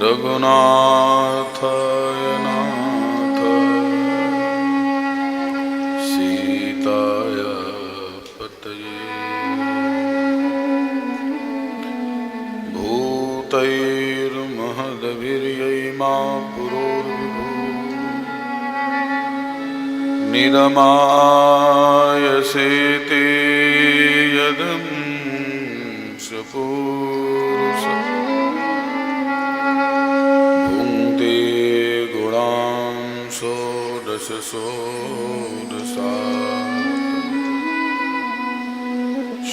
रघुनाथाय नाथ सीताय पतये भूतैर्महद्वीर्यै मा पुरोर्विभु निरमायसेते यदंशपुरुषः भुङ्क्ते गुणांशो दशसोऽसात्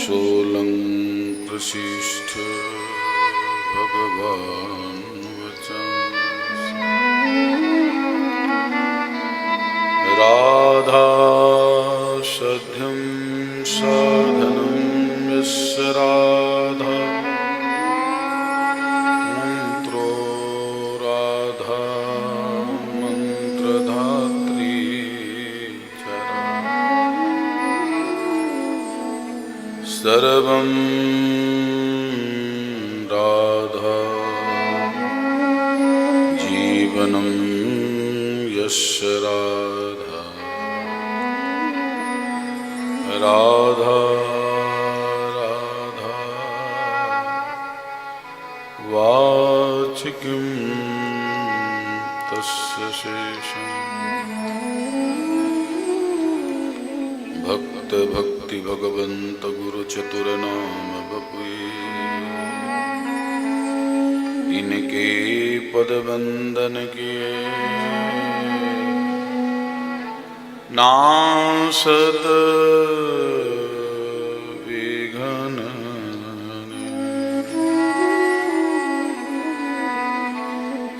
सोऽलङ्कृशिष्ठ भगवान् वचन् राधा सध्यं साधनं यस्य राधा मंत्रो राधा मंत्रधात्री सर्वं राधा जीवनं यस्य राधा राधा राधा वाचिकं तस्य शेषम् भक्त भक्ति भगवंत गुरु चतुर नाम बपुए इनके पद वंदन किए नासत विघ्न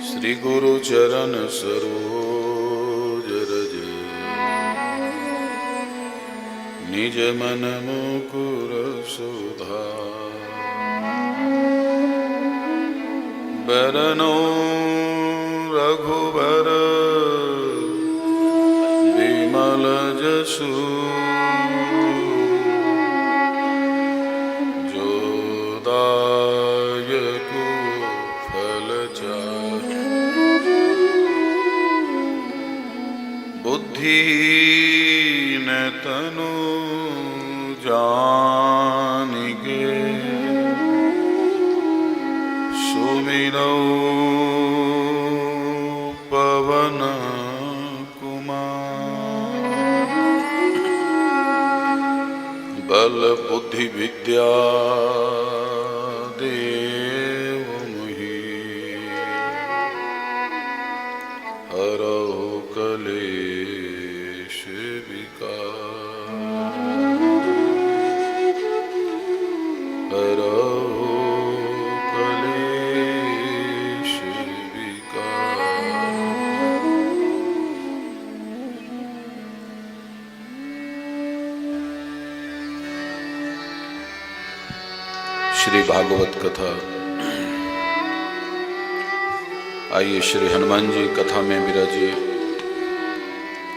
श्री गुरु चरण सरोज रज निज मन मुकुर सुधार बरनो रघुबर विमल जसु जो दायक फल चाहि बुद्धिहीन तनु जानिके सुमिरौ पवन कुमार बल बुद्धि विद्या देव मुहि हरौ कलेश विकार हरौ कलेश विकार। श्री भागवत कथा। आइए श्री हनुमान जी कथा में विराजिए,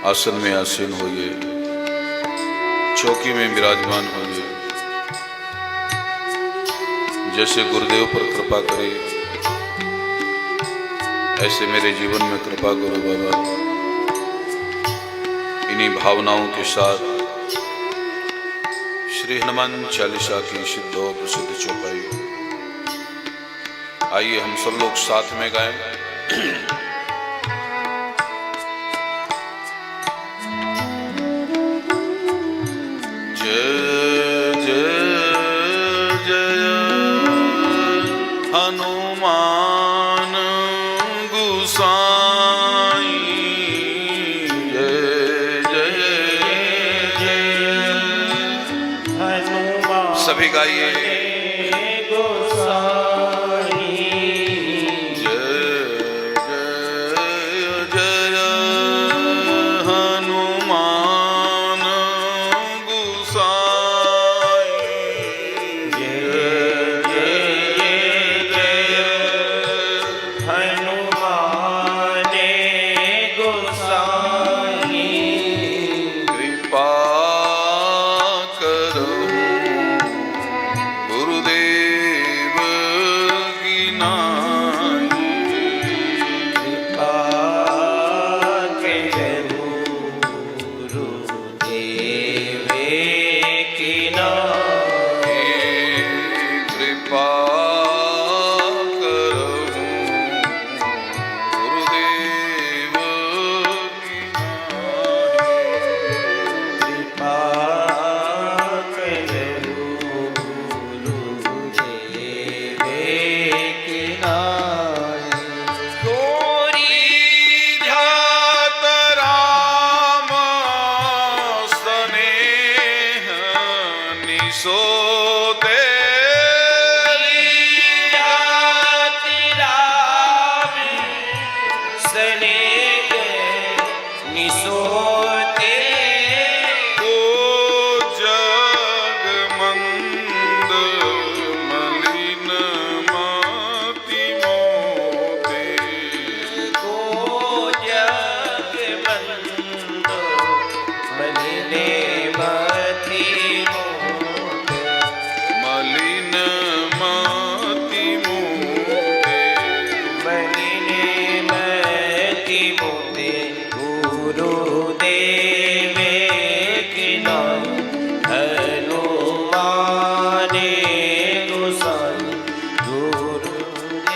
आसन में आसीन होइए, चौकी में विराजमान होइए। जैसे गुरुदेव पर कृपा करे ऐसे मेरे जीवन में कृपा करो बाबा। इन्हीं भावनाओं के साथ श्री हनुमान चालीसा की सिद्ध और प्रसिद्ध चौपाई। आइए हम सब लोग साथ में गाएं। जय जय जय हनुमान गोसाई जय जय जय हनुमान। सभी गाइए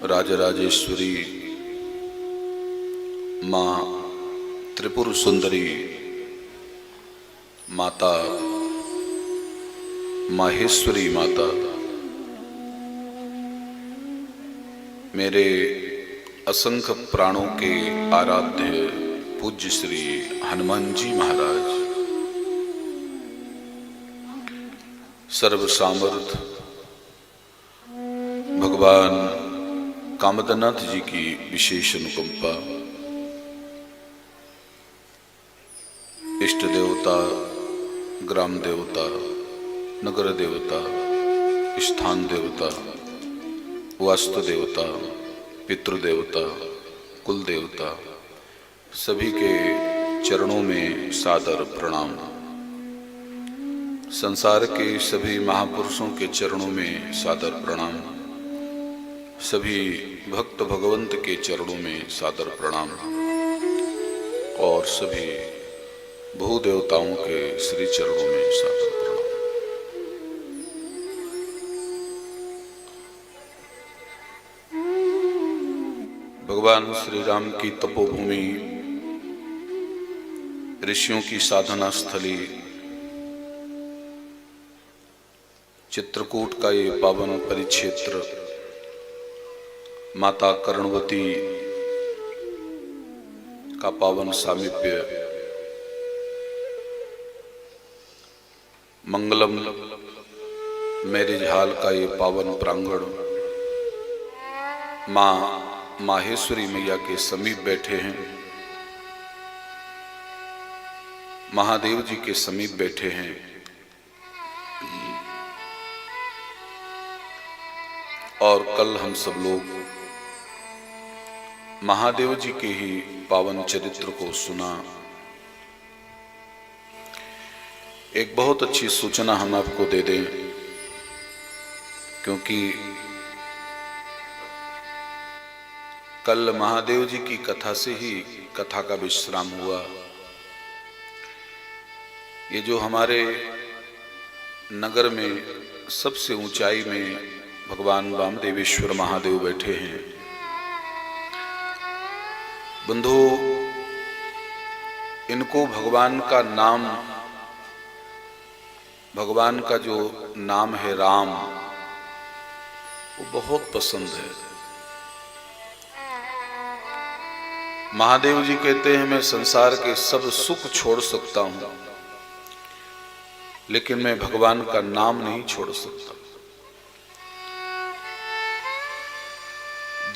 राजराजेश्वरी माँ त्रिपुर सुंदरी माता माहेश्वरी माता, मेरे असंख्य प्राणों के आराध्य पूज्य श्री हनुमान जी महाराज, सर्व सामर्थ भगवान कामदनाथ जी की विशेष अनुकंपा, इष्ट देवता, ग्राम देवता, नगर देवता, स्थान देवता, वास्तु देवता, पितृदेवता, कुल देवता, सभी के चरणों में सादर प्रणाम। संसार के सभी महापुरुषों के चरणों में सादर प्रणाम। सभी भक्त भगवंत के चरणों में सादर प्रणाम और सभी भूदेवताओं के श्री चरणों में सादर प्रणाम। भगवान श्री राम की तपोभूमि, ऋषियों की साधना स्थली, चित्रकूट का ये पावन परिक्षेत्र, माता कर्णवती का पावन सामीप्य, मंगलम मैरिज हॉल का ये पावन प्रांगण, माँ माहेश्वरी मैया के समीप बैठे हैं, महादेव जी के समीप बैठे हैं। और कल हम सब लोग महादेव जी के ही पावन चरित्र को सुना। एक बहुत अच्छी सूचना हम आपको दे दें, क्योंकि कल महादेव जी की कथा से ही कथा का विश्राम हुआ। ये जो हमारे नगर में सबसे ऊंचाई में भगवान वामदेवेश्वर महादेव बैठे हैं, बंधु, इनको भगवान का नाम, भगवान का जो नाम है राम, वो बहुत पसंद है। महादेव जी कहते हैं मैं संसार के सब सुख छोड़ सकता हूं, लेकिन मैं भगवान का नाम नहीं छोड़ सकता।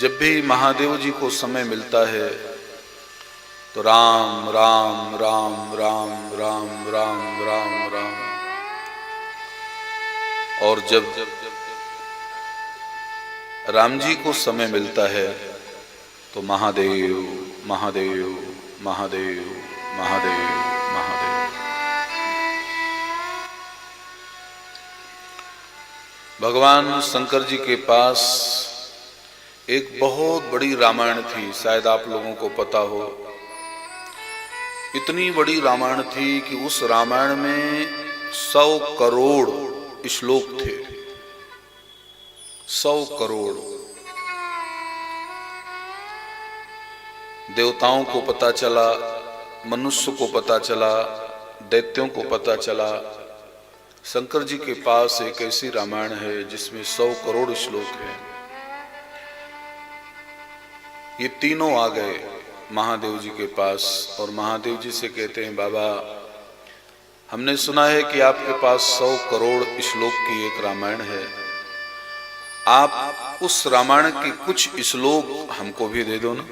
जब भी महादेव जी को समय मिलता है तो राम राम राम राम राम राम राम राम, और जब राम जी को समय मिलता है तो महादेव महादेव महादेव महादेव महादेव। भगवान शंकर जी के पास एक बहुत बड़ी रामायण थी, शायद आप लोगों को पता हो। इतनी बड़ी रामायण थी कि उस रामायण में 100 करोड़ श्लोक थे। 100 करोड़। देवताओं को पता चला, मनुष्य को पता चला, दैत्यों को पता चला, शंकर जी के पास एक ऐसी रामायण है जिसमें 100 करोड़ श्लोक हैं। ये तीनों आ गए महादेव जी के पास और महादेव जी से कहते हैं, बाबा हमने सुना है कि आपके पास 100 करोड़ श्लोक की एक रामायण है, आप उस रामायण के कुछ श्लोक हमको भी दे दो ना।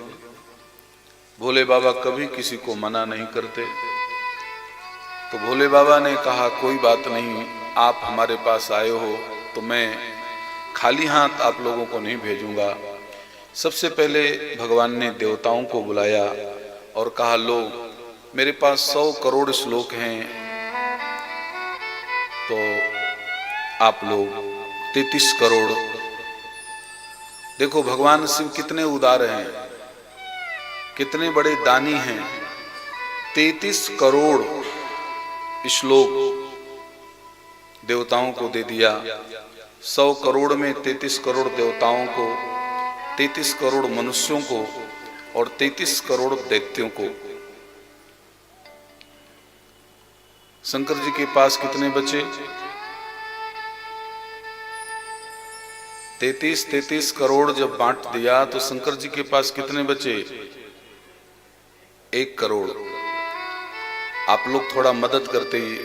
भोले बाबा कभी किसी को मना नहीं करते। तो भोले बाबा ने कहा कोई बात नहीं, आप हमारे पास आए हो तो मैं खाली हाथ आप लोगों को नहीं भेजूंगा। सबसे पहले भगवान ने देवताओं को बुलाया और कहा, लो मेरे पास 100 करोड़ श्लोक हैं, तो आप लोग 33 करोड़। देखो भगवान शिव कितने उदार हैं, कितने बड़े दानी हैं। 33 करोड़ श्लोक देवताओं को दे दिया। 100 करोड़ में 33 करोड़ देवताओं को 33 करोड़ मनुष्यों को और 33 करोड़ दैत्यों को। शंकर जी के पास कितने बचे? 33 करोड़ जब बांट दिया तो शंकर जी के पास कितने बचे? 1 करोड़। आप लोग थोड़ा मदद करते ही,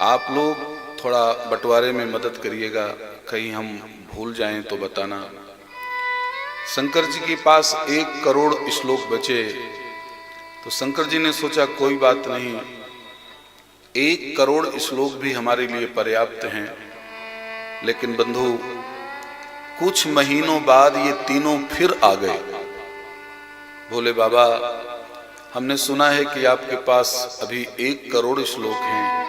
आप लोग थोड़ा बंटवारे में मदद करिएगा, कहीं हम भूल जाएं तो बताना। शंकर जी के पास 1 करोड़ श्लोक बचे तो शंकर जी ने सोचा कोई बात नहीं, 1 करोड़ श्लोक भी हमारे लिए पर्याप्त हैं। लेकिन बंधु, कुछ महीनों बाद ये तीनों फिर आ गए। बोले बाबा, हमने सुना है कि आपके पास अभी 1 करोड़ श्लोक हैं,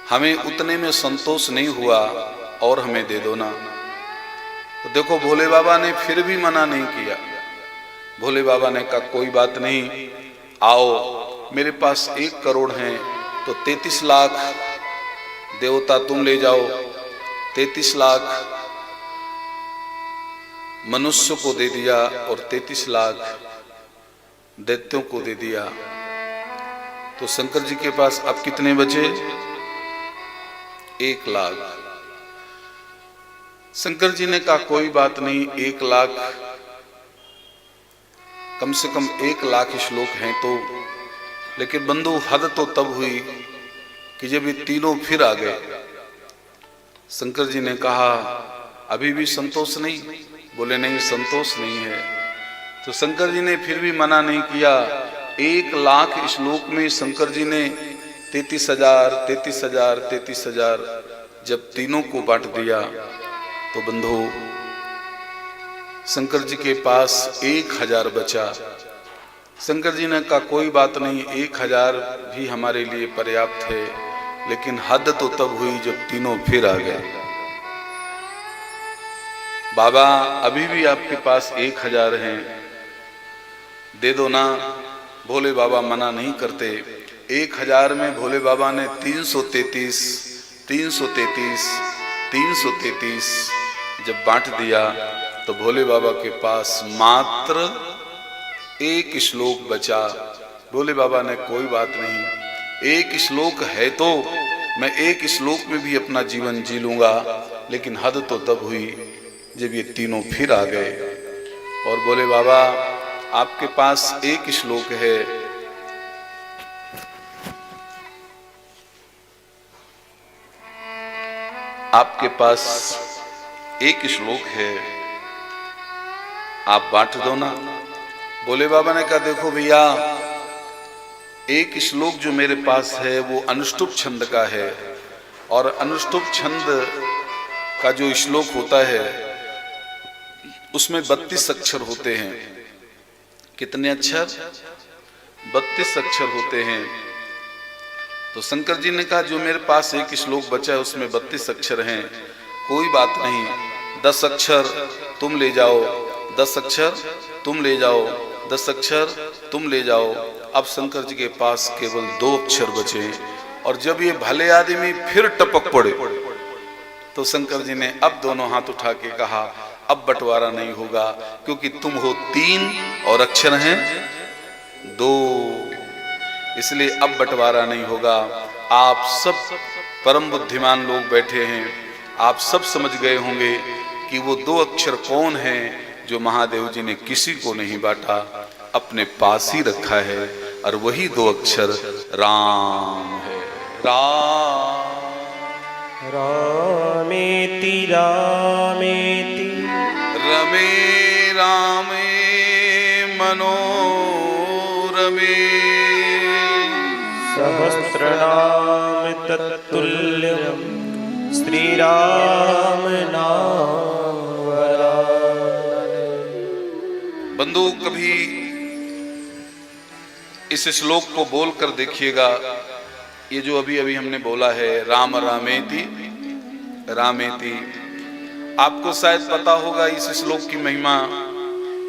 हमें उतने में संतोष नहीं हुआ और हमें दे दो ना। तो देखो, भोले बाबा ने फिर भी मना नहीं किया। भोले बाबा ने कहा कोई बात नहीं, आओ मेरे पास 1 करोड़ हैं तो 33 लाख देवता तुम ले जाओ, 33 लाख मनुष्य को दे दिया और 33 लाख दैत्यों को दे दिया। तो शंकर जी के पास अब कितने बचे? 1 लाख। शंकर जी ने कहा कोई बात नहीं, 1 लाख कम से कम 1 लाख श्लोक हैं तो। लेकिन बंधु, हद तो तब हुई कि जब ये तीनों फिर आ गए। शंकर जी ने कहा अभी भी संतोष नहीं? बोले नहीं, संतोष नहीं है। तो शंकर जी ने फिर भी मना नहीं किया। 1 लाख श्लोक में शंकर जी ने 33,000 जब तीनों को बांट दिया तो बंधु, शंकर जी के पास 1000 बचा। शंकर जी ने कहा कोई बात नहीं, 1000 भी हमारे लिए पर्याप्त है। लेकिन हद तो तब हुई जब तीनों फिर आ गए। बाबा, अभी भी आपके पास 1000 हैं, दे दो ना। भोले बाबा मना नहीं करते। 1000 में भोले बाबा ने 333 जब बांट दिया तो भोले बाबा के पास मात्र 1 श्लोक बचा। भोले बाबा ने कोई बात नहीं, 1 श्लोक है तो मैं 1 श्लोक में भी अपना जीवन जी लूंगा। लेकिन हद तो तब हुई जब ये तीनों फिर आ गए और बोले बाबा, आपके पास 1 श्लोक है, आपके पास 1 श्लोक है, आप बांट दो ना। भोले बाबा ने कहा देखो भैया, 1 श्लोक जो मेरे पास है वो अनुष्टुप छंद का है, और अनुष्टुप छंद का जो श्लोक होता है उसमें 32 अक्षर होते हैं। कितने अक्षर? 32 अक्षर होते हैं। तो शंकर जी ने कहा जो मेरे पास 1 श्लोक बचा है उसमें 32 अक्षर हैं, कोई बात नहीं, 10 अक्षर तुम ले जाओ, 10 अक्षर तुम ले जाओ, 10 अक्षर तुम ले जाओ। अब शंकर जी के पास केवल 2 अक्षर बचे। और जब ये भले आदमी फिर टपक पड़े तो शंकर जी ने अब दोनों हाथ उठा के कहा अब बंटवारा नहीं होगा, क्योंकि तुम हो 3 और अक्षर हैं 2, इसलिए अब बंटवारा नहीं होगा। आप सब परम बुद्धिमान लोग बैठे हैं, आप सब समझ गए होंगे कि वो 2 अक्षर कौन हैं जो महादेव जी ने किसी को नहीं बांटा, अपने पास ही रखा है, और वही 2 अक्षर राम है। राम रामेति रामेति रमे रामे मनोरमे सहस्रनाम तत्तुल्यं श्रीराम नाम वरानने। बंधु, कभी इस श्लोक को बोलकर देखिएगा। ये जो अभी अभी हमने बोला है राम रामेति रामेति, आपको शायद पता होगा इस श्लोक की महिमा।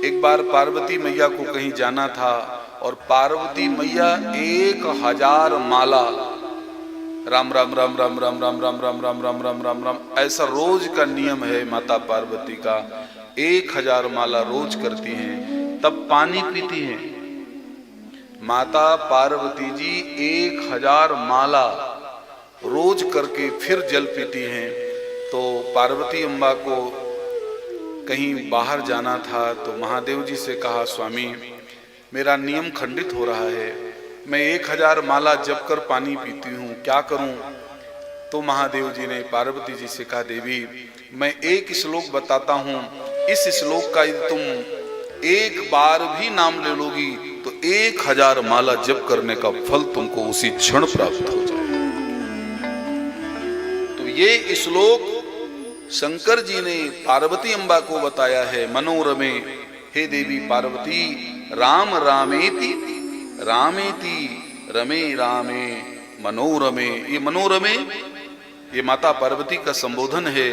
एक बार पार्वती मैया को कहीं जाना था और पार्वती मैया 1000 माला राम राम राम राम राम राम राम राम राम राम राम राम राम, ऐसा रोज का नियम है माता पार्वती का। 1000 माला रोज करती हैं, तब पानी पीती हैं। माता पार्वती जी 1000 माला रोज करके फिर जल पीती हैं। तो पार्वती अम्बा को कहीं बाहर जाना था तो महादेव जी से कहा, स्वामी मेरा नियम खंडित हो रहा है, मैं 1000 माला जप कर पानी पीती हूँ, क्या करूँ? तो महादेव जी ने पार्वती जी से कहा, देवी मैं एक श्लोक बताता हूँ, इस श्लोक का यदि तुम एक बार भी नाम ले लोगी तो 1000 माला जप करने का फल तुमको उसी क्षण प्राप्त हो जाए। तो ये श्लोक शंकर जी ने पार्वती अम्बा को बताया है। मनोरमे, हे देवी पार्वती, राम रामेति रामेति रमे रामे मनोरमे। ये मनोरमे ये माता पार्वती का संबोधन है।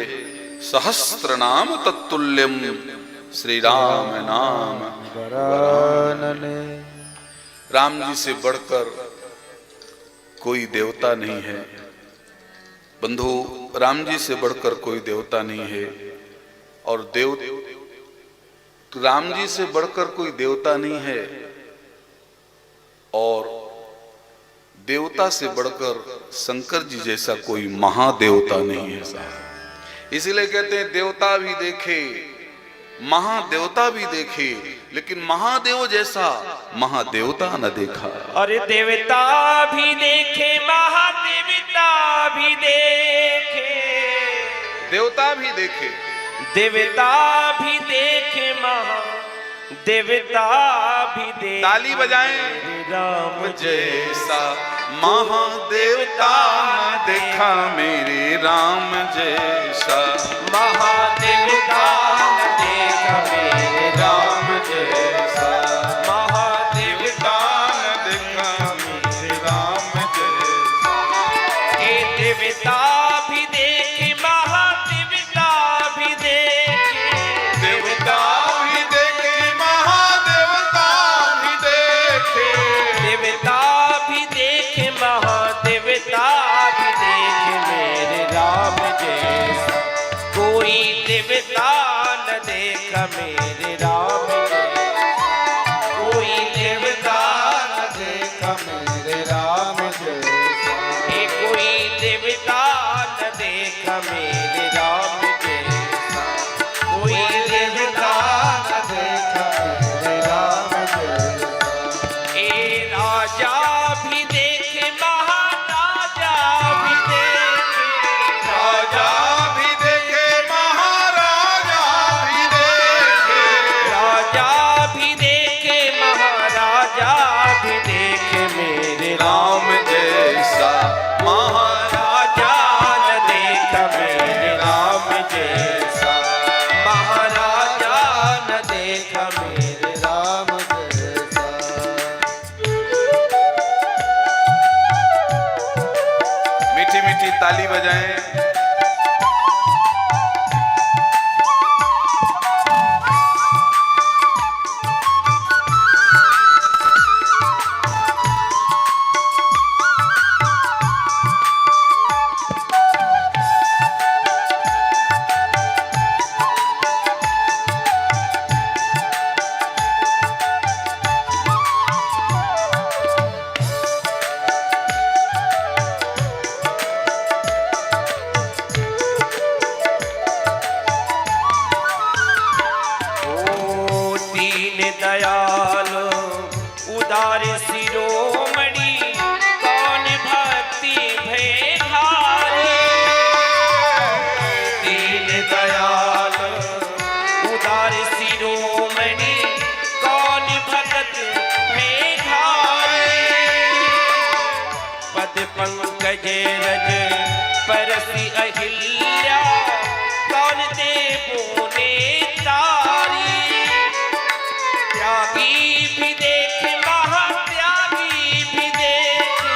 सहस्त्र नाम तत्तुल्यम श्री राम नाम वरानने। राम जी से बढ़कर कोई देवता नहीं है बंधु, राम जी से बढ़कर कोई देवता नहीं है। और राम जी से बढ़कर कोई देवता नहीं है और देवता से बढ़कर शंकर जी जैसा कोई महादेवता नहीं है साहब। इसीलिए कहते हैं देवता भी देखे महादेवता भी देखे, लेकिन महादेव जैसा महादेवता न देखा। अरे देवता भी देखे महादेवता भी देखे, देवता भी देखे, देवता भी देखे महादेवता भी देखे। ताली बजाएं। राम जैसा महादेवता न देखा मेरे राम जैसा। महादेवता न देखा मेरे राम जैसा। महादेवता न देखा मेरे राम जैसा। ये देवता भी देखे महादेवता भी देखे, देवता भी देखे महादेवता भी देखे। देवता भी देखे महादेवता भी देखे मेरे राम जैसा। कोई देवता न देखा मेरे राम जैसा। कोई देवता न देखा मेरे राम जैसा। ये कोई देवता न देखा मेरे राम जैसा। कोई देवता न देखा मेरे राम जैसा। ए राजा भी देखे महाराजा भी देखे, राजा भी देखे महाराजा भी देखे। राजा भी देखे महाराजा भी देखे मेरे राम जैसा महाराजा न देखा मेरे राम जैसा। महाराजा न देखा मेरे राम जैसा। मीठी मीठी ताली बजाएं। दयाल उदार शिरोमणि, कौन भक्ति भयहारी। दीन दयाल उदार शिरोमणि, कौन भगत भयहारी। पद पंकज रज परसि अहिल्या, कौन देवों ने तारी। त्यागी भी देखे महात्यागी भी देखे,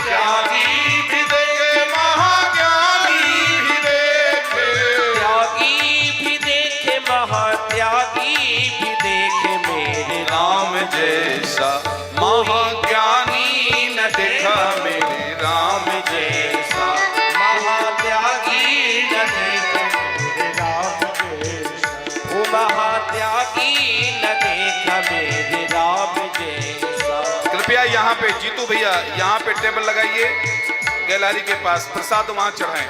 त्यागी भी देखे महाज्ञानी भी देखे। त्यागी भी देखे महात्यागी भी देखे मेरे राम जैसा महाज्ञानी न देखा मेरे राम जैसा। जीतू भैया यहाँ पे टेबल लगाइए, गैलरी के पास प्रसाद वहां चढ़ाएं।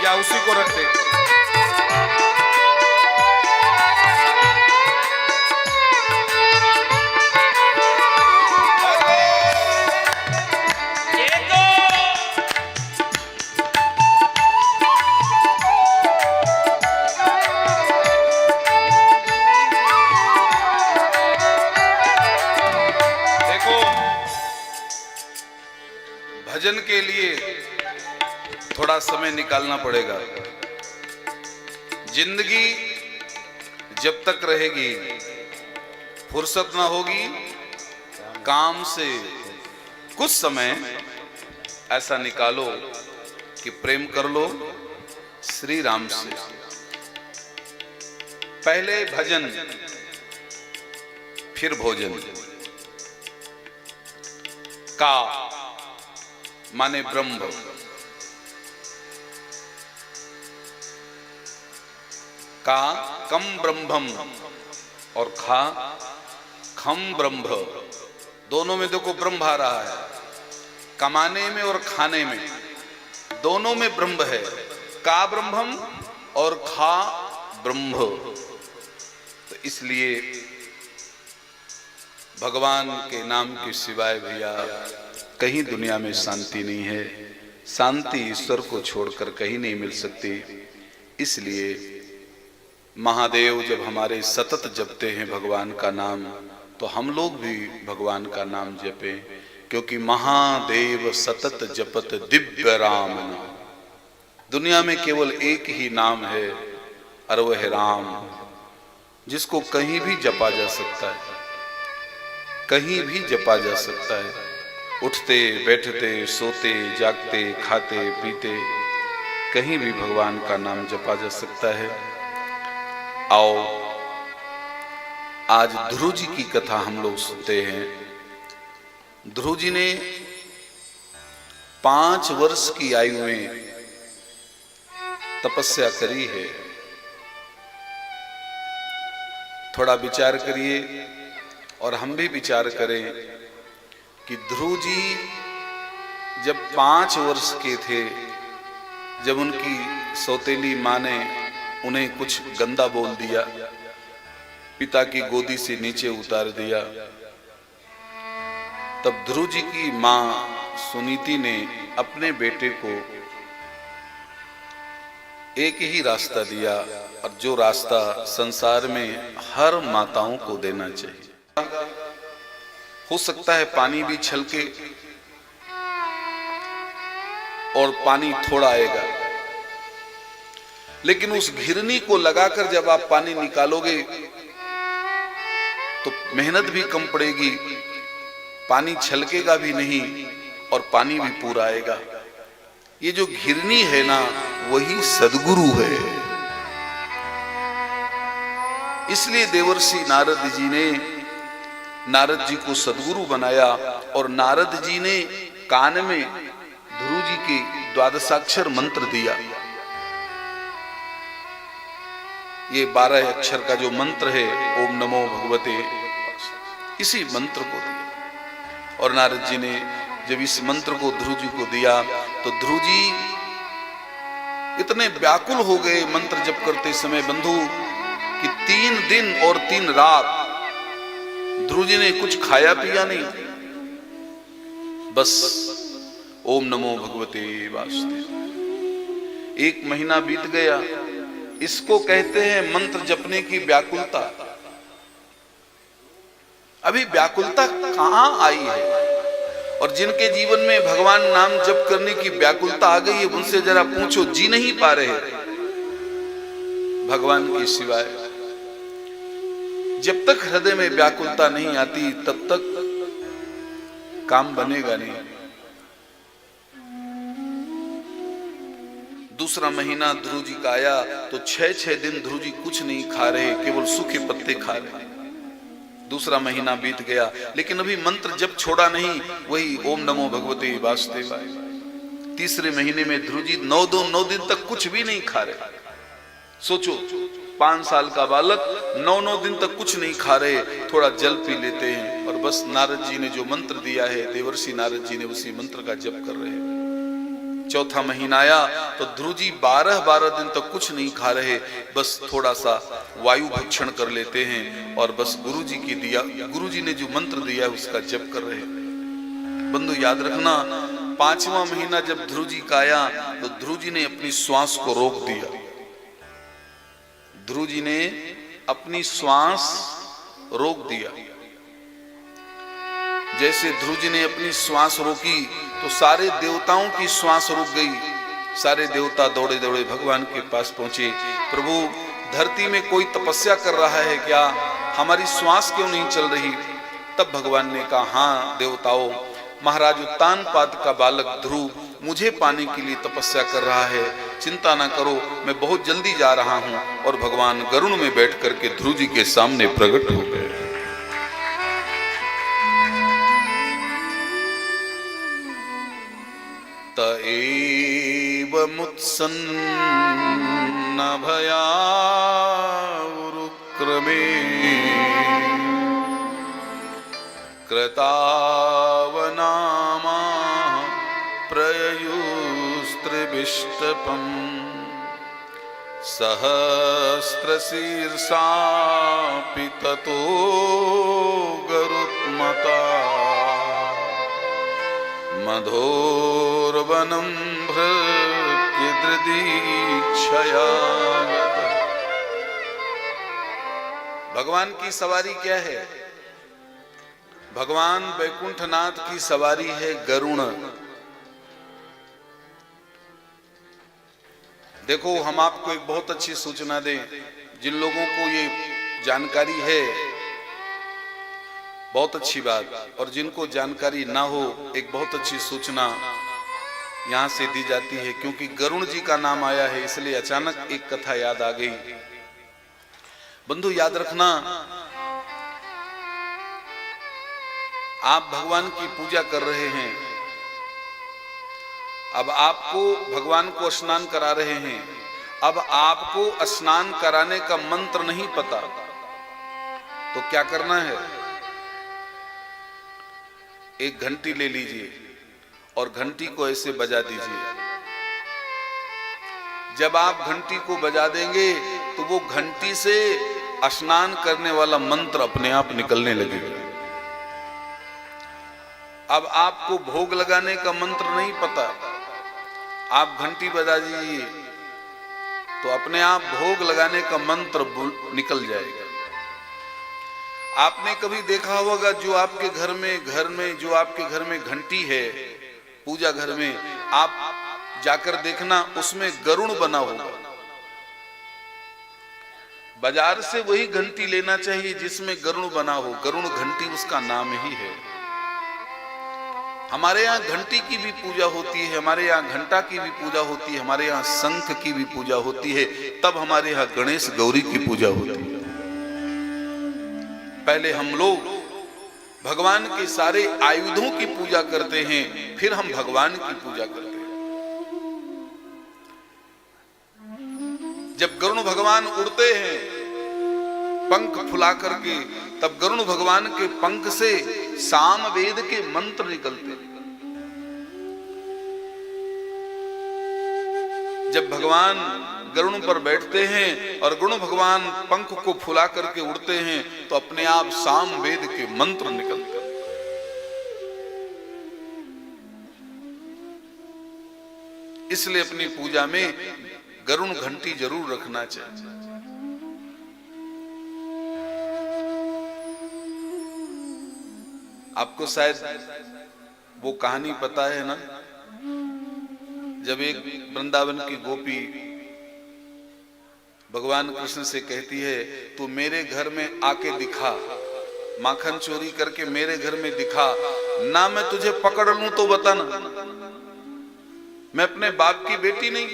या उसी को रख दे। भजन के लिए थोड़ा समय निकालना पड़ेगा। जिंदगी जब तक रहेगी, फुर्सत ना होगी काम से, कुछ समय ऐसा निकालो कि प्रेम कर लो श्री राम से। पहले भजन फिर भोजन। का माने ब्रह्म, का कम ब्रह्मम और खा खम ब्रह्म, दोनों में देखो ब्रह्म आ रहा है। कमाने में और खाने में दोनों में ब्रह्म है। का ब्रह्मम और खा ब्रह्म। तो इसलिए भगवान के नाम के सिवाय भैया कहीं दुनिया में शांति नहीं है। शांति ईश्वर को छोड़कर कहीं नहीं मिल सकती। इसलिए महादेव जब हमारे सतत जपते हैं भगवान का नाम, तो हम लोग भी भगवान का नाम जपें, क्योंकि महादेव सतत जपत दिव्य राम नाम। दुनिया में केवल एक ही नाम है और वह है राम, जिसको कहीं भी जपा जा सकता है, कहीं भी जपा जा सकता है। उठते बैठते सोते जागते खाते पीते कहीं भी भगवान का नाम जपा जा सकता है। आओ आज ध्रुव जी की कथा हम लोग सुनते हैं। ध्रुव जी ने 5 वर्ष की आयु में तपस्या करी है। थोड़ा विचार करिए और हम भी विचार करें कि ध्रुव जी जब 5 वर्ष के थे, जब उनकी सौतेली माँ ने उन्हें कुछ गंदा बोल दिया, पिता की गोदी से नीचे उतार दिया, तब ध्रुव जी की माँ सुनीति ने अपने बेटे को एक ही रास्ता दिया, और जो रास्ता संसार में हर माताओं को देना चाहिए। हो सकता है पानी भी छलके और पानी थोड़ा आएगा, लेकिन उस घिरनी को लगाकर जब आप पानी निकालोगे तो मेहनत भी कम पड़ेगी, पानी छलकेगा भी नहीं और पानी भी पूरा आएगा। ये जो घिरनी है ना, वही सद्गुरु है। इसलिए देवर्षि नारद जी ने नारद जी को सद्गुरु बनाया, और नारद जी ने कान में ध्रुव जी के 12 मंत्र दिया। ये 12 अक्षर का जो मंत्र है, ओम नमो भगवते, इसी मंत्र को दिया। और नारद जी ने जब इस मंत्र को ध्रुव जी को दिया, तो ध्रुव जी इतने व्याकुल हो गए मंत्र जप करते समय बंधु, कि 3 दिन और 3 रात ध्रुव जी ने कुछ खाया पिया नहीं, बस ओम नमो भगवते वासुदेव। 1 महीना बीत गया। इसको कहते हैं मंत्र जपने की व्याकुलता। अभी व्याकुलता कहां आई है? और जिनके जीवन में भगवान नाम जप करने की व्याकुलता आ गई है, उनसे जरा पूछो, जी नहीं पा रहे भगवान के सिवाय। जब तक हृदय में व्याकुलता नहीं आती, तब तक काम बनेगा नहीं। दूसरा महीना ध्रुव जी का आया, तो 6 दिन ध्रुव जी कुछ नहीं खा रहे, केवल सूखे पत्ते खा रहे। दूसरा महीना बीत गया, लेकिन अभी मंत्र जब छोड़ा नहीं, वही ओम नमो भगवते वासुदेवाय। तीसरे महीने में ध्रुव जी 9 दिन तक कुछ भी नहीं खा रहे। सोचो 5 साल का बालक 9 दिन तक कुछ नहीं खा रहे, थोड़ा जल पी लेते हैं और बस नारद जी ने जो मंत्र दिया है, देवर्षि नारद जी ने उसी मंत्र का जप कर रहे हैं। चौथा महीना आया तो ध्रुव जी 12 दिन तक कुछ नहीं खा रहे, बस थोड़ा सा वायु भक्षण कर लेते हैं और बस गुरु जी ने जो मंत्र दिया है उसका जप कर रहे हैं। बंधु याद रखना, 5वां महीना जब ध्रुव जी का आया तो ध्रुव जी ने अपनी श्वास को रोक दिया। ध्रुव जी ने अपनी श्वास रोक दिया। जैसे ध्रुव जी ने अपनी श्वास रोकी तो सारे देवताओं की श्वास रुक गई। सारे देवता दौड़े दौड़े भगवान के पास पहुंचे, प्रभु धरती में कोई तपस्या कर रहा है क्या, हमारी श्वास क्यों नहीं चल रही। तब भगवान ने कहा, हाँ देवताओं, महाराज उत्तानपाद का बालक ध्रुव मुझे पाने के लिए तपस्या कर रहा है, चिंता ना करो, मैं बहुत जल्दी जा रहा हूं। और भगवान गरुड़ में बैठ करके ध्रुव जी के सामने प्रकट हो गए। तएव मुत्सन्न भयावरुक्रमे कृतावनामा प्रयुस्त्रिविष्टपम् सहस्रशीर्षापि ततो गरुत्मता मधोर्वनं भृत्यदृदीक्षया। भगवान की सवारी क्या है? भगवान वैकुंठनाथ की सवारी है गरुण। देखो, हम आपको एक बहुत अच्छी सूचना दें, जिन लोगों को ये जानकारी है बहुत अच्छी बात, और जिनको जानकारी ना हो एक बहुत अच्छी सूचना यहां से दी जाती है। क्योंकि गरुण जी का नाम आया है इसलिए अचानक एक कथा याद आ गई। बंधु याद रखना, आप भगवान की पूजा कर रहे हैं, अब आपको भगवान को स्नान करा रहे हैं, अब आपको स्नान कराने का मंत्र नहीं पता, तो क्या करना है? एक घंटी ले लीजिए और घंटी को ऐसे बजा दीजिए। जब आप घंटी को बजा देंगे तो वो घंटी से स्नान करने वाला मंत्र अपने आप निकलने लगेगा। अब आपको भोग लगाने का मंत्र नहीं पता, आप घंटी बजा दीजिए तो अपने आप भोग लगाने का मंत्र निकल जाएगा। आपने कभी देखा होगा जो आपके घर में जो आपके घर में घंटी है, पूजा घर में आप जाकर देखना उसमें गरुड़ बना होगा। बाजार से वही घंटी लेना चाहिए जिसमें गरुड़ बना हो। गरुड़ घंटी उसका नाम ही है। हमारे यहाँ घंटी की भी पूजा होती है, हमारे यहाँ घंटा की भी पूजा होती है, हमारे यहाँ शंख की भी पूजा होती है, तब हमारे यहाँ गणेश गौरी की पूजा होती है। पहले हम लोग भगवान के सारे आयुधों की पूजा करते हैं, फिर हम भगवान की पूजा करते हैं। जब गरुड़ भगवान उड़ते हैं पंख फुला करके, तब गरुड़ भगवान के पंख से सामवेद के मंत्र निकलते हैं। जब भगवान गरुड़ पर बैठते हैं और गरुड़ भगवान पंख को फुला करके उड़ते हैं तो अपने आप सामवेद के मंत्र निकलते हैं। इसलिए अपनी पूजा में गरुड़ घंटी जरूर रखना चाहिए। आपको शायद वो कहानी पता है ना, जब एक वृंदावन की गोपी भगवान कृष्ण से कहती है तू मेरे घर में आके दिखा, माखन चोरी करके मेरे घर में दिखा ना, मैं तुझे पकड़ लूं तो बताना, मैं अपने बाप की बेटी नहीं,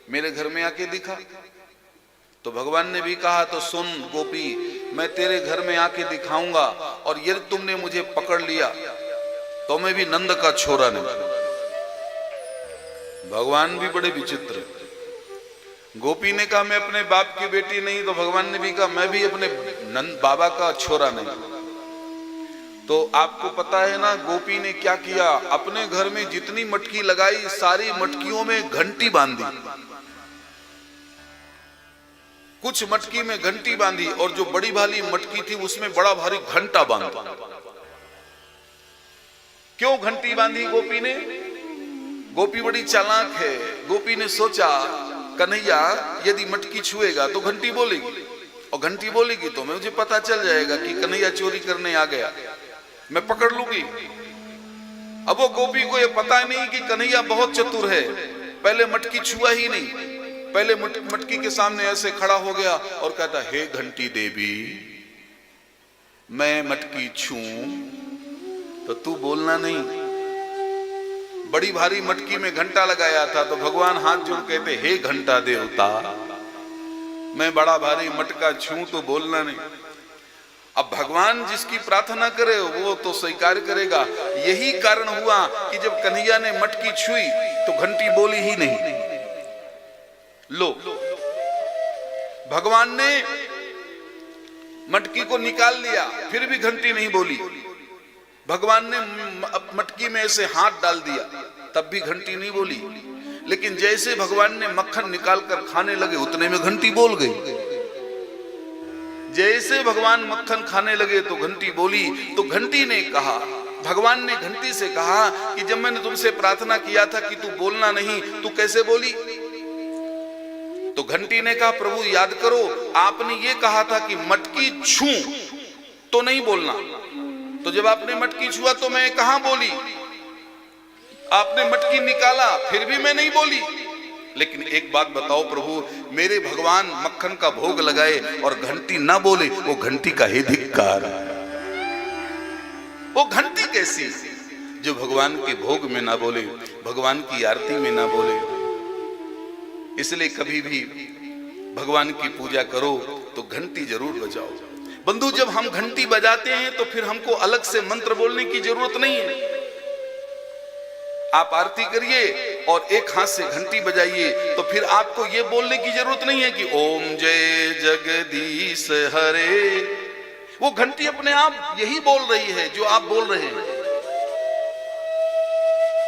मेरे घर में आके दिखा। तो भगवान ने भी कहा तो सुन गोपी, मैं तेरे घर में आके दिखाऊंगा और यदि तुमने मुझे पकड़ लिया तो मैं भी नंद का छोरा नहीं। भगवान भी बड़े विचित्र। गोपी ने कहा मैं अपने बाप की बेटी नहीं, तो भगवान ने भी कहा मैं भी अपने नंद बाबा का छोरा नहीं। तो आपको पता है ना गोपी ने क्या किया, अपने घर में जितनी मटकी लगाई सारी मटकियों में घंटी बांधी, कुछ मटकी में घंटी बांधी और जो बड़ी वाली मटकी थी उसमें बड़ा भारी घंटा बांधा। क्यों घंटी बांधी गोपी ने? गोपी बड़ी चालाक है। गोपी ने सोचा कन्हैया यदि मटकी छुएगा तो घंटी बोलेगी, और घंटी बोलेगी तो मुझे पता चल जाएगा कि कन्हैया चोरी करने आ गया, मैं पकड़ लूंगी। अब वो गोपी को ये पता नहीं कि कन्हैया बहुत चतुर है, पहले मटकी छुआ ही नहीं, पहले मटकी के सामने ऐसे खड़ा हो गया और कहता हे घंटी देवी मैं मटकी छूं तो तू बोलना नहीं। बड़ी भारी मटकी में घंटा लगाया था तो भगवान हाथ जोड़ कहते हे घंटा देवता मैं बड़ा भारी मटका छूं तो बोलना नहीं। अब भगवान जिसकी प्रार्थना करे वो तो स्वीकार करेगा। यही कारण हुआ कि जब कन्हैया ने मटकी छुई तो घंटी बोली ही नहीं। लो भगवान ने मटकी को निकाल लिया फिर भी घंटी नहीं बोली। भगवान ने मटकी में ऐसे हाथ डाल दिया तब भी घंटी नहीं बोली। लेकिन जैसे भगवान ने मक्खन निकालकर खाने लगे उतने में घंटी बोल गई। जैसे भगवान मक्खन खाने लगे तो घंटी बोली। तो घंटी ने कहा, भगवान ने घंटी से कहा कि जब मैंने तुमसे प्रार्थना किया था कि तू बोलना नहीं, तू कैसे बोली? तो घंटी ने कहा प्रभु याद करो आपने ये कहा था कि मटकी छू तो नहीं बोलना, तो जब आपने मटकी छुआ तो मैं कहां बोली? आपने मटकी निकाला फिर भी मैं नहीं बोली। लेकिन एक बात बताओ प्रभु, मेरे भगवान मक्खन का भोग लगाए और घंटी ना बोले, वो घंटी का ही धिक्कार। वो घंटी कैसी जो भगवान के भोग में ना बोले, भगवान की आरती में ना बोले। इसलिए कभी भी भगवान की पूजा करो तो घंटी जरूर बजाओ। बंधु जब हम घंटी बजाते हैं तो फिर हमको अलग से मंत्र बोलने की जरूरत नहीं है। आप आरती करिए और एक हाथ से घंटी बजाइए तो फिर आपको ये बोलने की जरूरत नहीं है कि ओम जय जगदीश हरे। वो घंटी अपने आप यही बोल रही है जो आप बोल रहे हैं।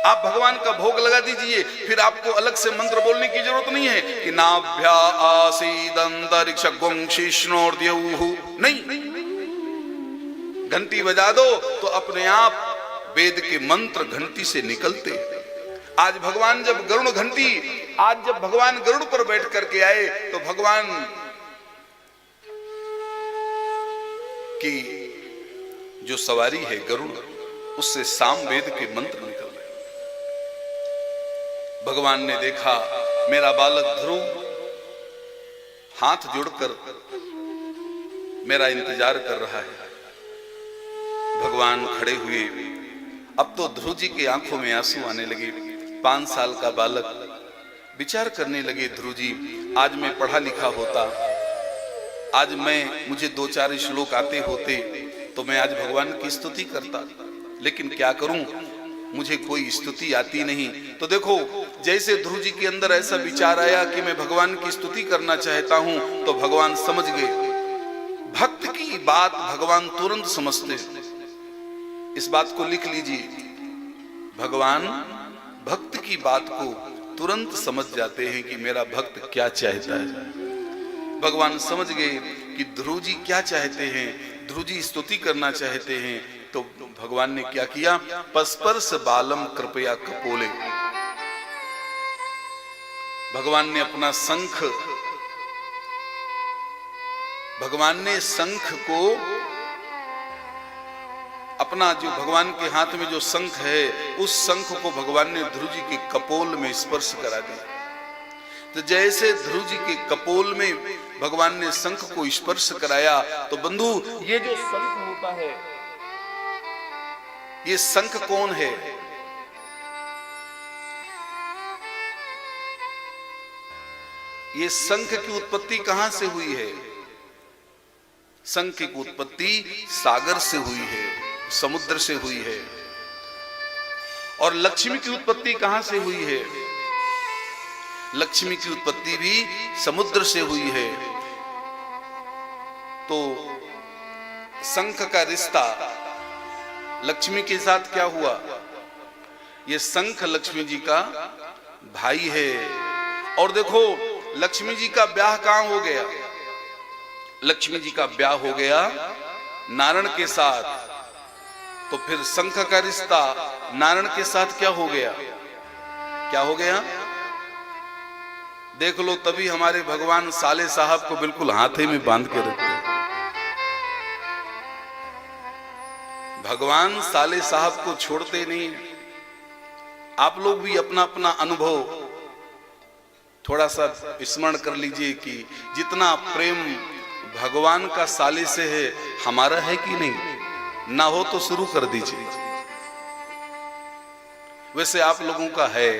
आप भगवान का भोग लगा दीजिए, फिर आपको अलग से मंत्र बोलने की जरूरत नहीं है कि नाभ्या आसीदंतरिक्ष गुंशिष्णोर्द्यौः। नहीं, घंटी बजा दो तो अपने आप वेद के मंत्र घंटी से निकलते। आज भगवान जब गरुड़ गरुड़ पर बैठ करके आए तो भगवान की जो सवारी है गरुड़, उससे साम वेद के मंत्र निकल रहे। भगवान ने देखा मेरा बालक ध्रुव हाथ जोड़कर मेरा इंतजार कर रहा है। भगवान खड़े हुए। अब तो ध्रुव जी की आंखों में आंसू आने लगे। 5 साल का बालक विचार करने लगे, ध्रुव जी आज मैं पढ़ा लिखा होता, आज मुझे 2-4 श्लोक आते होते तो मैं आज भगवान की स्तुति करता, लेकिन क्या करूं मुझे कोई स्तुति आती नहीं। तो देखो जैसे ध्रुव जी के अंदर ऐसा विचार आया कि मैं भगवान की स्तुति करना चाहता हूं तो भगवान समझ गए। भक्त की बात भगवान तुरंत समझते। इस बात को लिख लीजिए, भगवान भक्त की बात को तुरंत समझ जाते हैं कि मेरा भक्त क्या चाहता है। भगवान समझ गए कि ध्रुव जी क्या चाहते हैं, ध्रुव जी स्तुति करना चाहते हैं। तो भगवान ने क्या किया, पस्पर्श बालम कृपया कपोले। भगवान ने अपना शंख, भगवान ने शंख को अपना जो भगवान के हाथ में जो शंख है उस शंख को भगवान ने ध्रुव जी के कपोल में स्पर्श करा दिया। तो जैसे ध्रुव जी के कपोल में भगवान ने शंख को स्पर्श कराया तो बंधु ये जो शंख होता है, ये शंख कौन है? ये शंख की उत्पत्ति कहां से हुई है? शंख की उत्पत्ति सागर से हुई है, समुद्र से हुई है। और लक्ष्मी की उत्पत्ति कहां से हुई है? लक्ष्मी की उत्पत्ति भी समुद्र से हुई है। तो शंख का रिश्ता लक्ष्मी के साथ क्या हुआ? ये शंख लक्ष्मी जी का भाई है। और देखो लक्ष्मी जी का ब्याह कहां हो गया? लक्ष्मी जी का ब्याह हो गया नारायण के साथ। तो फिर शंख का रिश्ता नारायण के साथ क्या हो गया? क्या हो गया? देख लो, तभी हमारे भगवान साले साहब को बिल्कुल हाथे में बांध के रखते हैं। भगवान साले साहब को छोड़ते नहीं है। आप लोग भी अपना अपना अनुभव थोड़ा सा स्मरण कर लीजिए कि जितना प्रेम भगवान का साले से है, हमारा है कि नहीं? ना हो तो शुरू कर दीजिए। वैसे आप लोगों का है,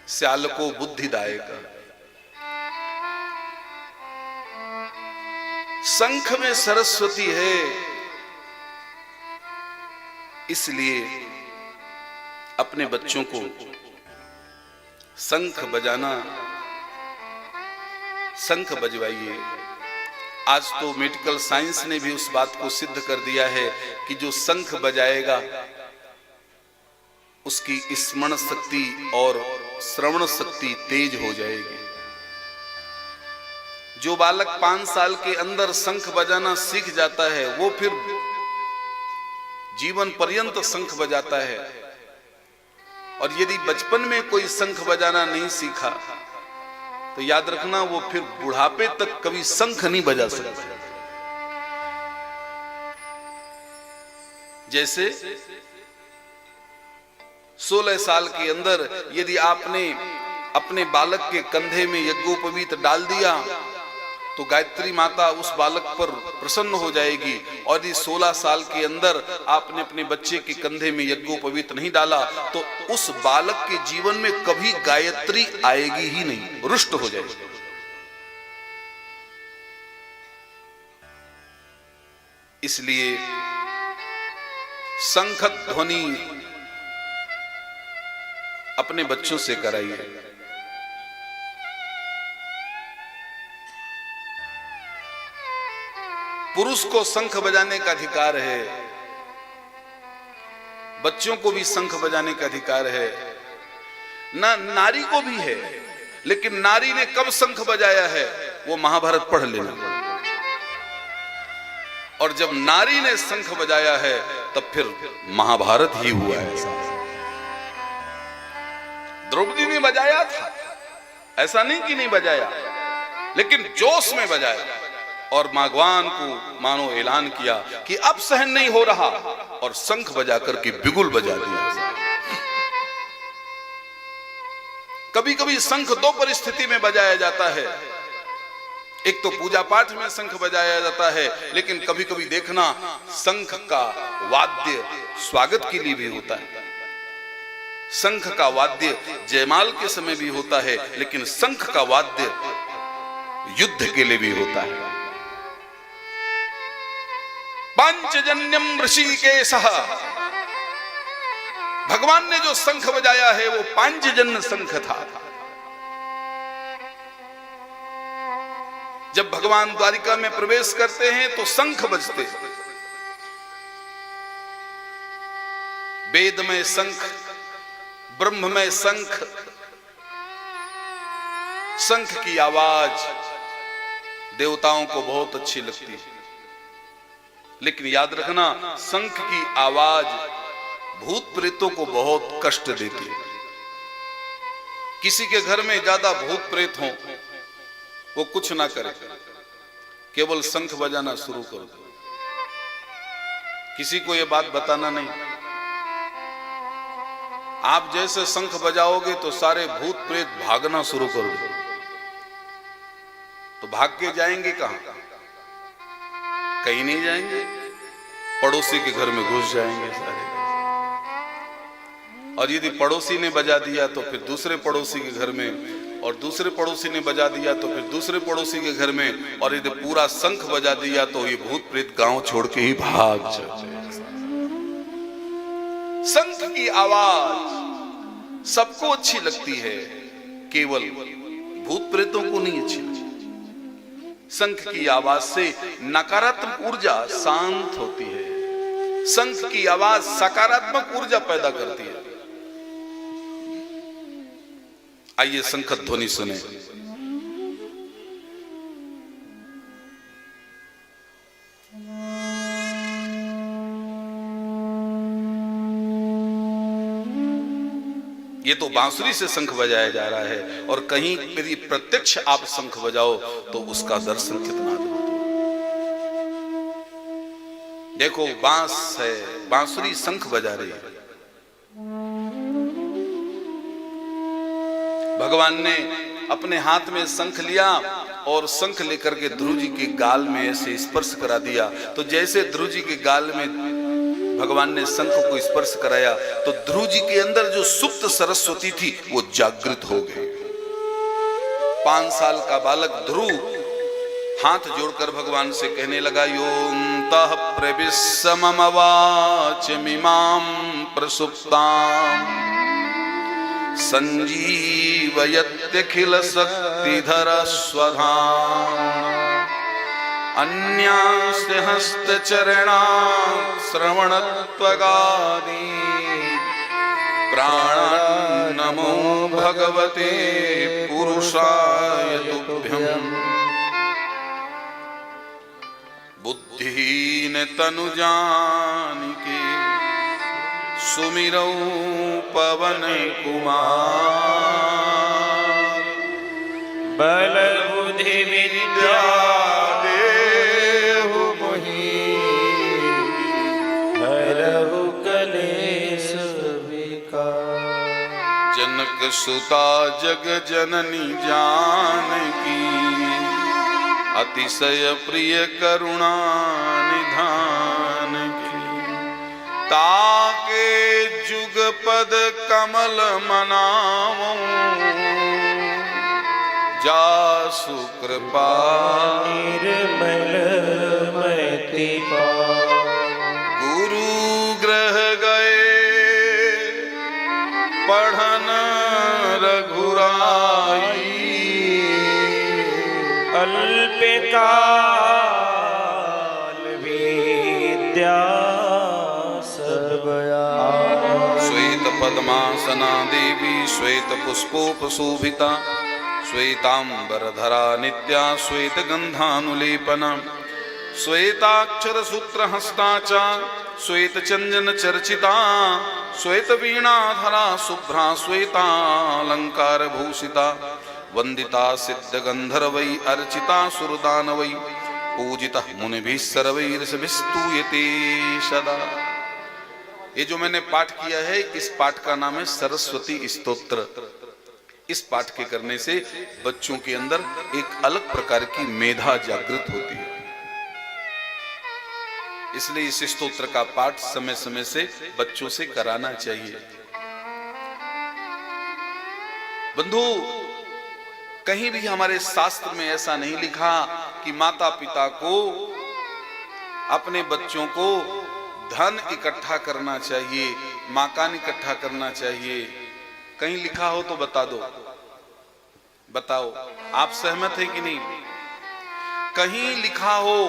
स्याल को बुद्धिदायक। शंख में सरस्वती है, इसलिए अपने बच्चों को शंख बजाना, शंख बजवाइए। आज तो मेडिकल साइंस ने भी उस बात को सिद्ध कर दिया है कि जो शंख बजाएगा उसकी स्मरण शक्ति और श्रवण शक्ति तेज हो जाएगी। जो बालक 5 साल के अंदर शंख बजाना सीख जाता है, वो फिर जीवन पर्यंत शंख बजाता है। और यदि बचपन में कोई शंख बजाना नहीं सीखा तो याद रखना, वो फिर बुढ़ापे तक कभी शंख नहीं बजा सकता। जैसे 16 साल के अंदर यदि आपने अपने बालक के कंधे में यज्ञोपवीत डाल दिया तो गायत्री माता उस बालक पर प्रसन्न हो जाएगी। और यदि 16 साल के अंदर आपने अपने बच्चे के कंधे में यज्ञोपवीत नहीं डाला तो उस बालक के जीवन में कभी गायत्री आएगी ही नहीं, रुष्ट हो जाएगी। इसलिए शंख ध्वनि अपने बच्चों से कराइए। पुरुष को शंख बजाने का अधिकार है, बच्चों को भी शंख बजाने का अधिकार है, ना नारी को भी है। लेकिन नारी ने कब शंख बजाया है, वो महाभारत पढ़ लेना। और जब नारी ने शंख बजाया है तब फिर महाभारत ही हुआ है। द्रौपदी ने बजाया था, ऐसा नहीं कि नहीं बजाया, लेकिन जोश में बजाया और भगवान को मानो ऐलान किया कि अब सहन नहीं हो रहा, और शंख बजा करके बिगुल बजा दिया। कभी कभी शंख 2 परिस्थिति में बजाया जाता है। एक तो पूजा पाठ में शंख बजाया जाता है, लेकिन कभी कभी देखना शंख का वाद्य स्वागत के लिए भी होता है। शंख का वाद्य जयमाल के समय भी होता है, लेकिन शंख का वाद्य युद्ध के लिए भी होता है। पांचजन्यम ऋषिकेशः, भगवान ने जो शंख बजाया है वो पांचजन्य शंख था। जब भगवान द्वारिका में प्रवेश करते हैं तो शंख बजते हैं। वेद में शंख, ब्रह्म में शंख, शंख की आवाज देवताओं को बहुत अच्छी लगती है। लेकिन याद रखना, शंख की आवाज भूत प्रेतों को बहुत कष्ट देती है। किसी के घर में ज्यादा भूत प्रेत हो, वो कुछ ना करे, केवल शंख बजाना शुरू कर दो। किसी को ये बात बताना नहीं। आप जैसे शंख बजाओगे तो सारे भूत प्रेत भागना शुरू कर दो। तो भाग के जाएंगे कहां? कहीं नहीं जाएंगे, पड़ोसी के घर में घुस जाएंगे सारे। और यदि पड़ोसी ने बजा दिया तो फिर दूसरे पड़ोसी के घर में, और दूसरे पड़ोसी ने बजा दिया तो फिर दूसरे पड़ोसी के घर में, और यदि पूरा शंख बजा दिया तो ये भूत प्रेत गांव छोड़ के ही भाग जाते हैं। शंख की आवाज सबको अच्छी लगती है, केवल भूत प्रेतों को नहीं अच्छी लगती। शंख की आवाज से नकारात्मक ऊर्जा शांत होती है, शंख की आवाज सकारात्मक ऊर्जा पैदा करती है। आइए शंख ध्वनि सुने। ये तो बांसुरी से शंख बजाया जा रहा है, और कहीं यदि प्रत्यक्ष आप शंख बजाओ तो उसका दर्शन कितना अद्भुत हो। देखो बांस है, बांसुरी शंख बजा रही है। भगवान ने अपने हाथ में शंख लिया और शंख लेकर के ध्रुव जी के गाल में ऐसे स्पर्श करा दिया। तो जैसे ध्रुव जी के गाल में भगवान ने शंख को स्पर्श कराया तो ध्रुव जी के अंदर जो सुप्त सरस्वती थी वो जागृत हो गई। 5 साल का बालक ध्रुव हाथ जोड़कर भगवान से कहने लगा, योऽन्तः प्रविश्य मम वाचमिमां प्रसुप्तां संजीवयत्यखिल शक्तिधर स्वधाम् अन्यांस्ते हस्तचरणा श्रवणत्वगादि प्राणान् नमो भगवते पुरुषाय तुभ्यम् बुद्धिहीन तनु जानिके सुमिरौ पवन कुमार बल बुद्धि विद्या जनक सुता जग जननी जानकी अतिशय प्रिय करुणा निधान की ताके जुग पद कमल मनावो जासु कृपा निर्मल मति गुरु ग्रह गए पढ़न रघुराई अल्प काल विद्या सब श्वेत पद्मासना देवी श्वेत पुष्पोपशोभिता श्वेतांबरधरा नित्या श्वेत गंधानुलेपना श्वेताक्षर सूत्र हस्ता च श्वेत चंदन चर्चिता श्वेत वीणाधरा शुभ्रा श्वेतालंकार भूषिता वंदिता सिद्ध गंधर्वै अर्चिता सुरदानवै पूजिता मुनिभिः सर्वैर्षभिस्तूयते सदा। ये जो मैंने पाठ किया है, इस पाठ का नाम है सरस्वती स्तोत्र। इस पाठ के करने से बच्चों के अंदर एक अलग प्रकार की मेधा जागृत होती है। इसलिए इस स्तोत्र का पाठ समय समय से बच्चों से कराना चाहिए। बंधु, कहीं भी हमारे शास्त्र में ऐसा नहीं लिखा कि माता पिता को अपने बच्चों को धन इकट्ठा करना चाहिए, मकान इकट्ठा करना चाहिए। कहीं लिखा हो तो बता दो, बताओ आप सहमत है कि नहीं? कहीं लिखा हो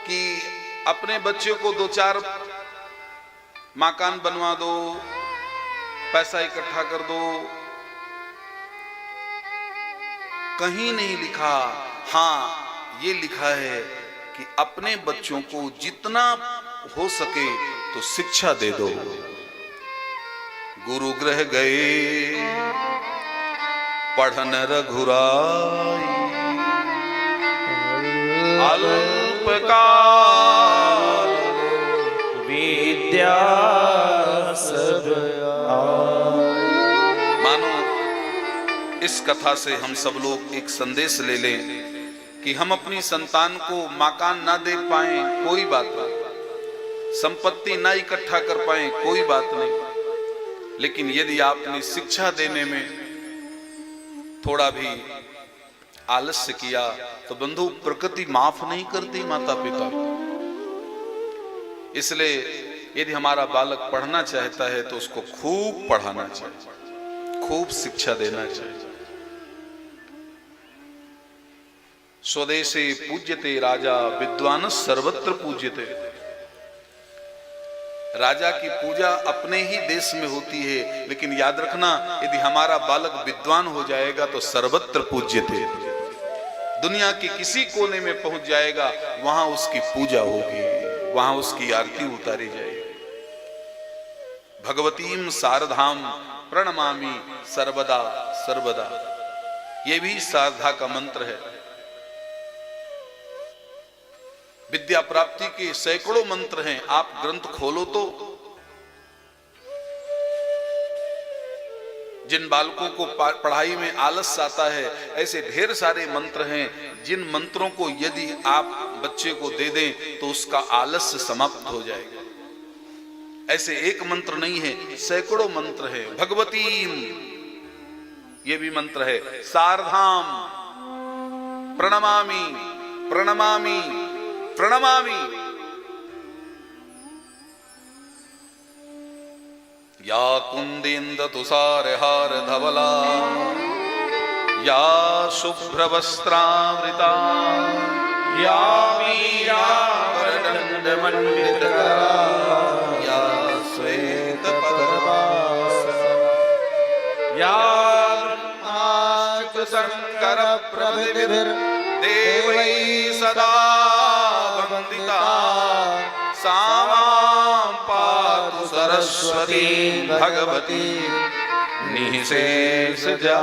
कि अपने बच्चे को 2-4 मकान बनवा दो, पैसा इकट्ठा कर दो? कहीं नहीं लिखा। हाँ, ये लिखा है कि अपने बच्चों को जितना हो सके तो शिक्षा दे दो। गुरु गृह गए पढ़न रघुराई अल्पकाल विद्या सब मानो इस कथा से हम सब लोग एक संदेश ले लें कि हम अपनी संतान को मकान ना दे पाए कोई बात नहीं, संपत्ति ना इकट्ठा कर पाए कोई बात नहीं, लेकिन यदि आपने शिक्षा देने में थोड़ा भी आलस्य किया तो बंधु प्रकृति माफ नहीं करती माता पिता को। इसलिए यदि हमारा बालक पढ़ना चाहता है तो उसको खूब पढ़ाना चाहिए, खूब शिक्षा देना चाहिए। स्वदेशे पूज्यते राजा विद्वान सर्वत्र पूज्यते। राजा की पूजा अपने ही देश में होती है, लेकिन याद रखना यदि हमारा बालक विद्वान हो जाएगा तो सर्वत्र पूज्यते। दुनिया के किसी कोने में पहुंच जाएगा, वहां उसकी पूजा होगी, वहां उसकी आरती उतारी जाएगी। भगवतीम शारदाम प्रणमामि सर्वदा सर्वदा, ये भी शारदा का मंत्र है। विद्या प्राप्ति के सैकड़ों मंत्र हैं, आप ग्रंथ खोलो तो जिन बालकों को पढ़ाई में आलस आता है, ऐसे ढेर सारे मंत्र हैं जिन मंत्रों को यदि आप बच्चे को दे दें तो उसका आलस्य समाप्त हो जाएगा। ऐसे एक मंत्र नहीं है, सैकड़ों मंत्र है। भगवतीम ये भी मंत्र है, शारदाम प्रणमामि प्रणमामि प्रणमामि। या कुंदेन्द्र तुषारहार धवला, या शुभ्रवस्त्रावृता, या वीराभरणदण्डमण्डितकरा, या श्वेतपद्मासना, या ब्रह्माच्युतशङ्करप्रभृतिभिर्देवैः सदा वन्दिता, सा मां पातु सरस्वती भगवती निःशेषजाड्यापहा।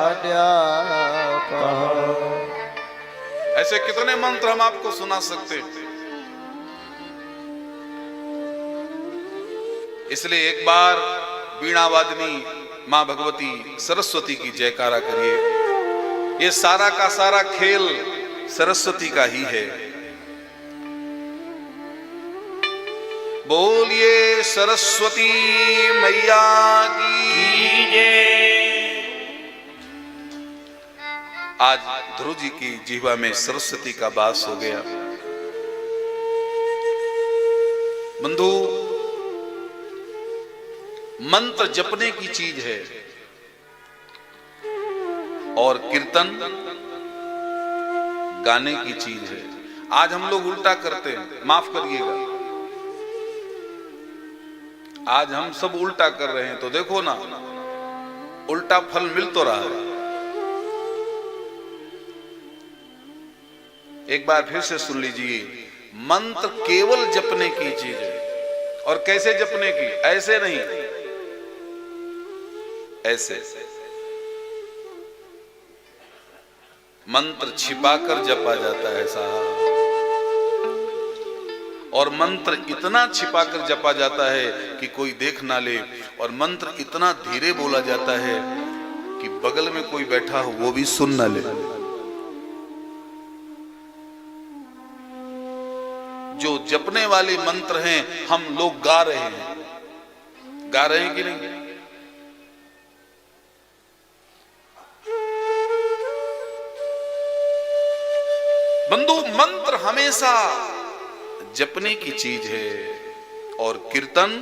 ऐसे कितने मंत्र हम आपको सुना सकते हैं। इसलिए एक बार वीणा वादनी मां भगवती सरस्वती की जयकारा करिए। ये सारा का सारा खेल सरस्वती का ही है। बोलिए सरस्वती मैया की जय। आज ध्रुव जी की जीवा में सरस्वती का वास हो गया। बंधु, मंत्र जपने की चीज है और कीर्तन गाने की चीज है। आज हम लोग उल्टा करते हैं, माफ करिएगा, आज हम सब उल्टा कर रहे हैं। तो देखो ना, उल्टा फल मिल तो रहा है। एक बार फिर से सुन लीजिए, मंत्र केवल जपने की चीज है। और कैसे जपने की? ऐसे नहीं, ऐसे मंत्र छिपाकर जपा जाता है साहब। और मंत्र इतना छिपाकर जपा जाता है कि कोई देख ना ले, और मंत्र इतना धीरे बोला जाता है कि बगल में कोई बैठा हो वो भी सुन ना ले। जो जपने वाले मंत्र हैं हम लोग गा रहे हैं, गा रहे हैं कि नहीं? बंधु, मंत्र हमेशा जपने की चीज है और कीर्तन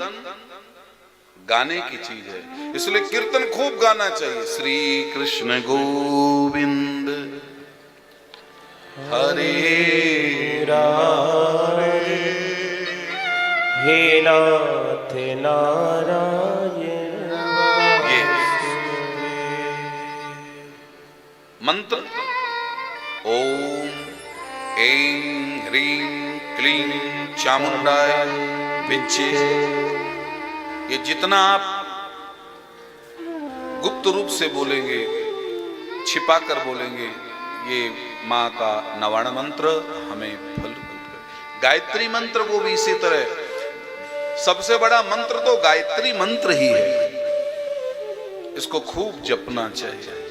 गाने की चीज है। इसलिए कीर्तन खूब गाना चाहिए। श्री कृष्ण गोविंद हरे राम, हे नाथ नारायण। ये मंत्र ओम ऐं ह्रीं क्लीं चामुंडाय विच्चे, ये जितना आप गुप्त रूप से बोलेंगे, छिपाकर बोलेंगे, ये मां का नवाण मंत्र हमें फल। गायत्री मंत्र को भी इसी तरह, सबसे बड़ा मंत्र तो गायत्री मंत्र ही है। इसको खूब जपना चाहिए।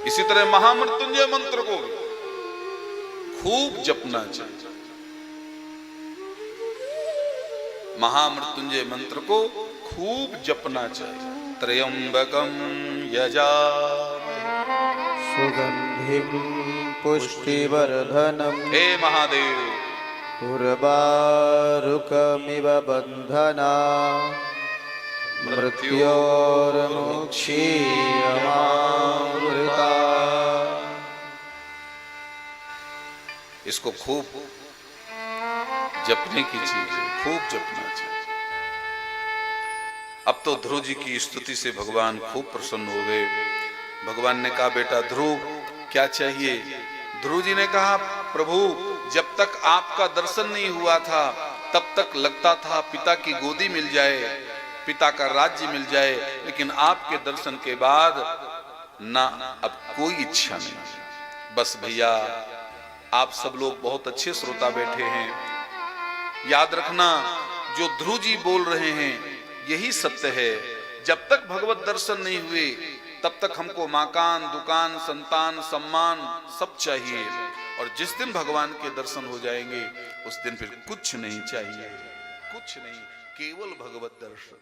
इसी तरह महामृत्युंजय मंत्र को खूब जपना चाहिए। महामृत्युंजय मंत्र को खूब जपना चाहिए। त्र्यंबकम यजामहे सुगंधिं पुष्टिवर्धनम्, हे महादेव उर्वारुकमिव बन्धना मृत्योर्मुक्षीयमामृता। इसको खूब जपने की चीज है, खूब जपना चाहिए। अब तो ध्रुव जी की स्तुति से भगवान खूब प्रसन्न हो गए। भगवान ने कहा, बेटा ध्रुव क्या चाहिए? ध्रुव जी ने कहा, प्रभु जब तक आपका दर्शन नहीं हुआ था तब तक लगता था पिता की गोदी मिल जाए, पिता का राज्य मिल जाए, लेकिन आपके दर्शन के बाद ना अब कोई इच्छा नहीं। बस भैया, आप सब लोग बहुत अच्छे श्रोता बैठे हैं, याद रखना जो ध्रुव जी बोल रहे हैं यही सत्य है। जब तक भगवत दर्शन नहीं हुए तब तक हमको मकान, दुकान, संतान, सम्मान सब चाहिए, और जिस दिन भगवान के दर्शन हो जाएंगे उस दिन फिर कुछ नहीं चाहिए, कुछ नहीं, केवल भगवत दर्शन।